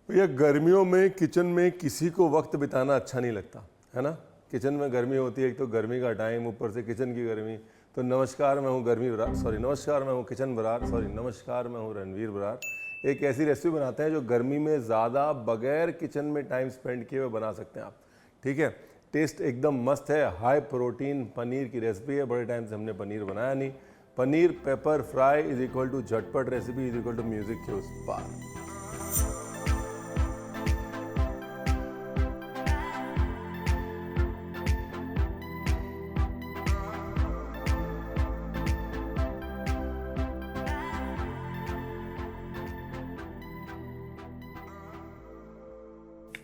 भैया गर्मियों में किचन में किसी को वक्त बिताना अच्छा नहीं लगता है ना। किचन में गर्मी होती है, एक तो गर्मी का टाइम, ऊपर से किचन की गर्मी। तो नमस्कार, मैं हूँ नमस्कार मैं हूँ किचन बरार, नमस्कार मैं हूँ रणवीर बरार। एक ऐसी रेसिपी बनाते हैं जो गर्मी में ज़्यादा बगैर किचन में टाइम स्पेंड किए हुए बना सकते हैं आप। ठीक है, टेस्ट एकदम मस्त है, हाई प्रोटीन पनीर की रेसिपी है। बड़े टाइम से हमने पनीर बनाया नहीं। Paneer pepper fry is equal to झटपट recipe is equal to music के उस पार।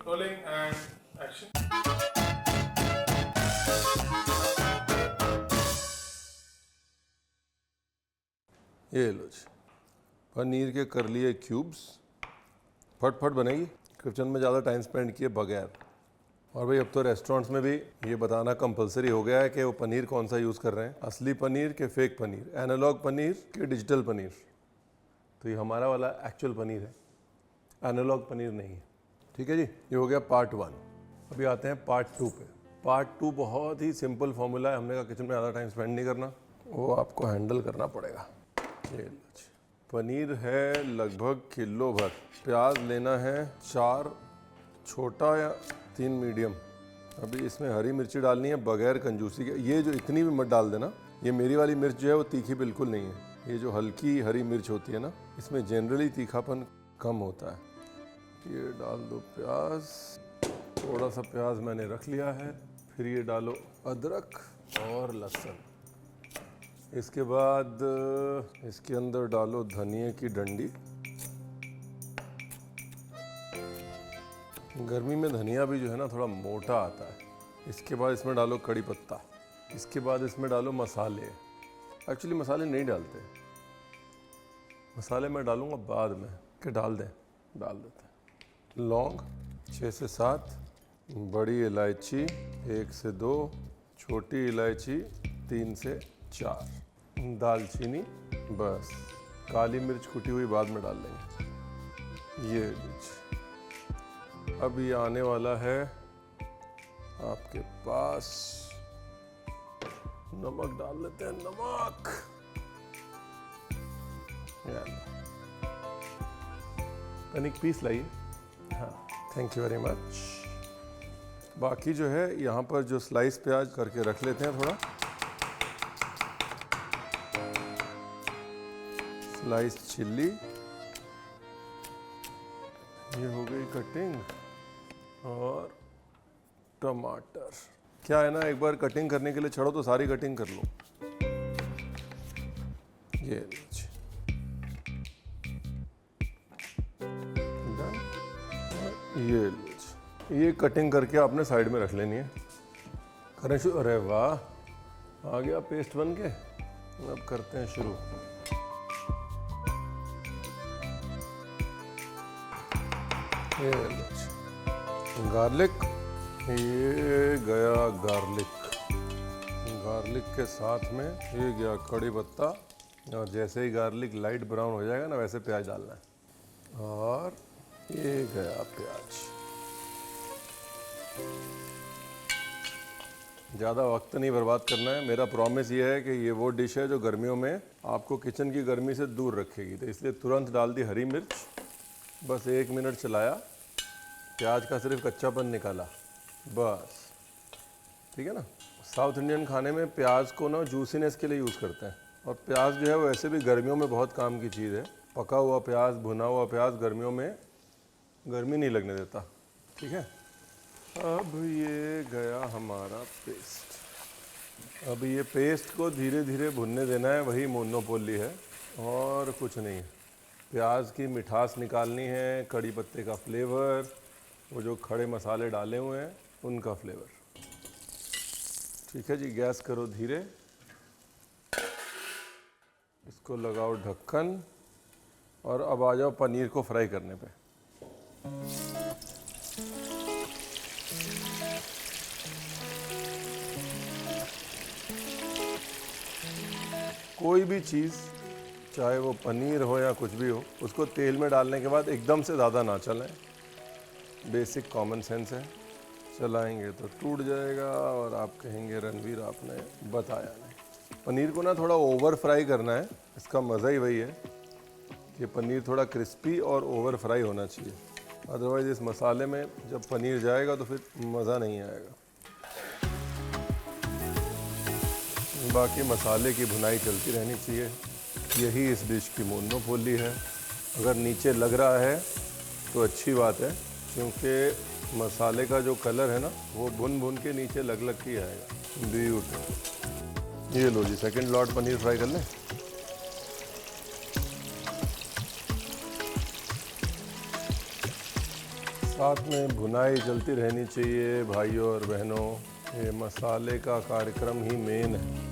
Rolling and action. ये लो जी, पनीर के कर लिए क्यूब्स। फटफट बनेगी, किचन में ज़्यादा टाइम स्पेंड किए बगैर। और भाई अब तो रेस्टोरेंट्स में भी ये बताना कंपलसरी हो गया है कि वो पनीर कौन सा यूज़ कर रहे हैं, असली पनीर के फेक पनीर, एनालॉग पनीर के डिजिटल पनीर। तो ये हमारा वाला एक्चुअल पनीर है, एनालॉग पनीर नहीं है। ठीक है जी, ये हो गया पार्ट 1। अभी आते हैं पार्ट 2 पे। पार्ट 2 बहुत ही सिंपल फॉर्मूला है। हमने कहा किचन में ज़्यादा टाइम स्पेंड नहीं करना, वो आपको हैंडल करना पड़ेगा। ये पनीर है लगभग किलो भर। प्याज लेना है 4 छोटा या 3 मीडियम। अभी इसमें हरी मिर्ची डालनी है बगैर कंजूसी के। ये जो इतनी भी मत डाल देना, ये मेरी वाली मिर्च जो है वो तीखी बिल्कुल नहीं है। ये जो हल्की हरी मिर्च होती है ना, इसमें जनरली तीखापन कम होता है। ये डाल दो प्याज, थोड़ा सा प्याज मैंने रख लिया है। फिर ये डालो अदरक और लहसुन। इसके बाद इसके अंदर डालो धनिए की डंडी। गर्मी में धनिया भी जो है ना थोड़ा मोटा आता है। इसके बाद इसमें डालो कड़ी पत्ता। इसके बाद इसमें डालो मसाले। एक्चुअली मसाले नहीं डालते, मसाले मैं डालूंगा बाद में। कि डाल देते हैं। लौंग 6 से 7, बड़ी इलायची 1 से 2, छोटी इलायची 3 से 4, दालचीनी, बस। काली मिर्च कुटी हुई बाद में डाल लेंगे। ये मिर्च। अब ये आने वाला है आपके पास, नमक डाल लेते हैं, नमक। तनिक पीस लाइए। हाँ, थैंक यू वेरी मच। बाकी जो है यहाँ पर जो स्लाइस प्याज करके रख लेते हैं, थोड़ा स्लाइस चिल्ली। ये हो गई कटिंग। और टमाटर। क्या है ना, एक बार कटिंग करने के लिए छड़ो तो सारी कटिंग कर लो। ये लीजिए, ये कटिंग करके आपने साइड में रख लेनी है। करें शुरू। अरे वाह, आ गया पेस्ट बन के। अब करते हैं शुरू। ये गार्लिक, ये गया गार्लिक। गार्लिक के साथ में ये गया कड़ी पत्ता। और जैसे ही गार्लिक लाइट ब्राउन हो जाएगा ना, वैसे प्याज डालना है। और ये गया प्याज। ज़्यादा वक्त नहीं बर्बाद करना है। मेरा प्रॉमिस ये है कि ये वो डिश है जो गर्मियों में आपको किचन की गर्मी से दूर रखेगी। तो इसलिए तुरंत डाल दी हरी मिर्च, बस 1 मिनट चलाया, प्याज का सिर्फ कच्चापन निकाला, बस। ठीक है ना। साउथ इंडियन खाने में प्याज को ना जूसीनेस के लिए यूज़ करते हैं। और प्याज जो है वैसे भी गर्मियों में बहुत काम की चीज़ है। पका हुआ प्याज, भुना हुआ प्याज गर्मियों में गर्मी नहीं लगने देता। ठीक है। अब ये गया हमारा पेस्ट। अब ये पेस्ट को धीरे धीरे भुनने देना है, वही मोनोपोली है और कुछ नहीं है। प्याज की मिठास निकालनी है, कड़ी पत्ते का फ्लेवर, वो जो खड़े मसाले डाले हुए हैं उनका फ्लेवर। ठीक है जी, गैस करो धीरे, इसको लगाओ ढक्कन और अब आ जाओ पनीर को फ्राई करने पे। कोई भी चीज़, चाहे वो पनीर हो या कुछ भी हो, उसको तेल में डालने के बाद एकदम से ज़्यादा ना चलाएं, बेसिक कॉमन सेंस है, चलाएंगे तो टूट जाएगा और आप कहेंगे रणवीर आपने बताया नहीं। पनीर को ना थोड़ा ओवर फ्राई करना है, इसका मज़ा ही वही है कि पनीर थोड़ा क्रिस्पी और ओवर फ्राई होना चाहिए, अदरवाइज़ इस मसाले में जब पनीर जाएगा तो फिर मज़ा नहीं आएगा। बाकी मसाले की भुनाई चलती रहनी चाहिए, यही इस डिश की मोनोपोली है। अगर नीचे लग रहा है तो अच्छी बात है, क्योंकि मसाले का जो कलर है ना वो भुन भुन के नीचे लग लग के आएगा। ब्यूटीफुल। ये लो जी, सेकंड लॉट पनीर फ्राई कर लें। साथ में भुनाई चलती रहनी चाहिए भाइयों और बहनों, ये मसाले का कार्यक्रम ही मेन है।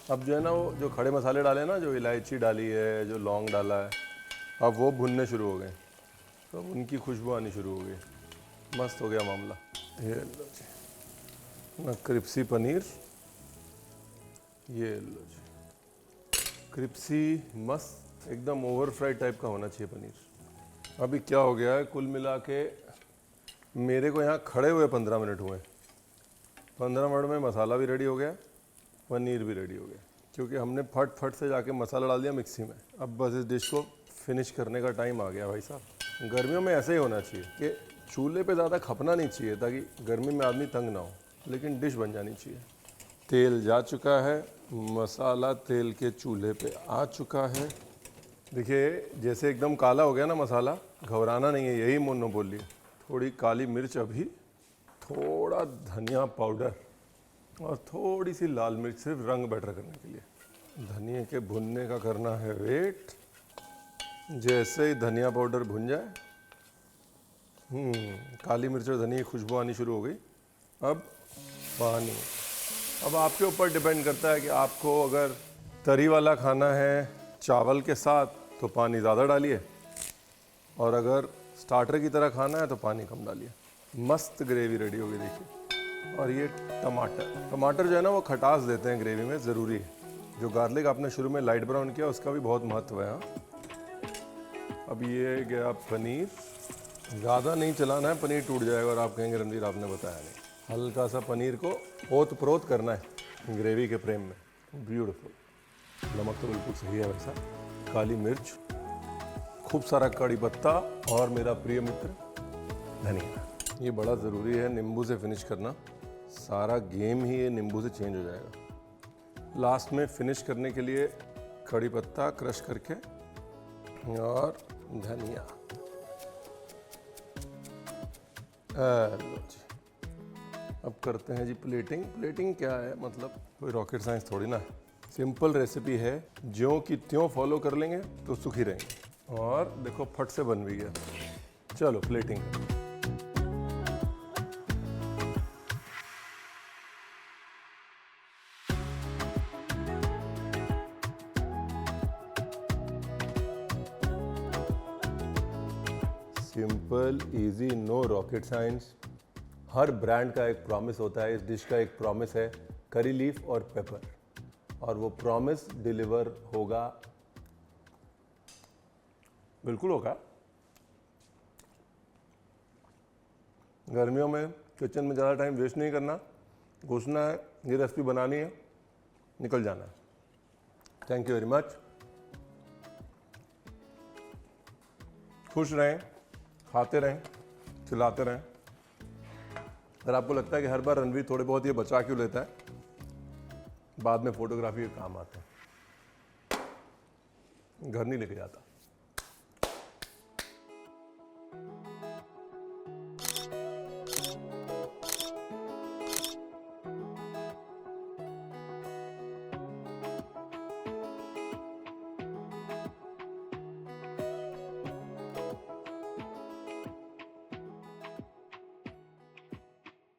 अब जो है ना वो जो खड़े मसाले डाले ना, जो इलायची डाली है, जो लौंग डाला है, अब वो भुनने शुरू हो गए, तो अब उनकी खुशबू आनी शुरू हो गई। मस्त हो गया मामला। ये लो जी ना क्रिप्सी पनीर, ये लो जी क्रिप्सी मस्त एकदम ओवर फ्राई टाइप का होना चाहिए पनीर। अभी क्या हो गया है, कुल मिला के मेरे को यहाँ खड़े हुए 15 मिनट हुए। 15 मिनट में मसाला भी रेडी हो गया, पनीर भी रेडी हो गया, क्योंकि हमने फट फट से जाके मसाला डाल दिया मिक्सी में। अब बस इस डिश को फिनिश करने का टाइम आ गया भाई साहब। गर्मियों में ऐसे ही होना चाहिए कि चूल्हे पे ज़्यादा खपना नहीं चाहिए ताकि गर्मी में आदमी तंग ना हो, लेकिन डिश बन जानी चाहिए। तेल जा चुका है, मसाला तेल के चूल्हे पे आ चुका है। देखिए जैसे एकदम काला हो गया ना मसाला, घबराना नहीं है, यही मोनोपोली। थोड़ी काली मिर्च, अभी थोड़ा धनिया पाउडर और थोड़ी सी लाल मिर्च, सिर्फ रंग बेटर करने के लिए। धनिया के भुनने का करना है वेट। जैसे ही धनिया पाउडर भुन जाए, काली मिर्च और धनिया की खुशबू आनी शुरू हो गई। अब पानी, अब आपके ऊपर डिपेंड करता है कि आपको अगर तरी वाला खाना है चावल के साथ तो पानी ज़्यादा डालिए, और अगर स्टार्टर की तरह खाना है तो पानी कम डालिए। मस्त ग्रेवी रेडी हो गई देखिए। और ये टमाटर जो है ना वो खटास देते हैं ग्रेवी में, ज़रूरी है। जो गार्लिक आपने शुरू में लाइट ब्राउन किया उसका भी बहुत महत्व है। अब ये गया पनीर, ज़्यादा नहीं चलाना है, पनीर टूट जाएगा और आप कहेंगे रणवीर आपने बताया नहीं। हल्का सा पनीर को ओत प्रोत करना है ग्रेवी के प्रेम में। ब्यूटीफुल। नमक तो बिल्कुल सही है वैसा, काली मिर्च, खूब सारा कड़ी पत्ता और मेरा प्रिय मित्र धनिया। ये बड़ा ज़रूरी है नींबू से फिनिश करना, सारा गेम ही ये नींबू से चेंज हो जाएगा। लास्ट में फिनिश करने के लिए कड़ी पत्ता क्रश करके और धनिया। लो जी, अब करते हैं जी प्लेटिंग। प्लेटिंग क्या है, मतलब कोई रॉकेट साइंस थोड़ी ना है, सिंपल रेसिपी है, ज्यों की त्यों फॉलो कर लेंगे तो सुखी रहेंगे। और देखो फट से बन भी गया। चलो प्लेटिंग करें। Simple easy, no rocket science. हर ब्रांड का एक प्रॉमिस होता है, इस डिश का एक प्रॉमिस है करी लीफ और पेपर, और वो प्रॉमिस डिलीवर होगा, बिल्कुल होगा। गर्मियों में किचन में ज़्यादा टाइम वेस्ट नहीं करना, घुसना है, ये रेसिपी बनानी है, निकल जाना है। Thank you very much. खुश रहें, खाते रहें, खिलाते रहें। अगर आपको लगता है कि हर बार रणवीर थोड़े बहुत ये बचा क्यों लेता है, बाद में फोटोग्राफी के काम आता है, घर नहीं लेके जाता।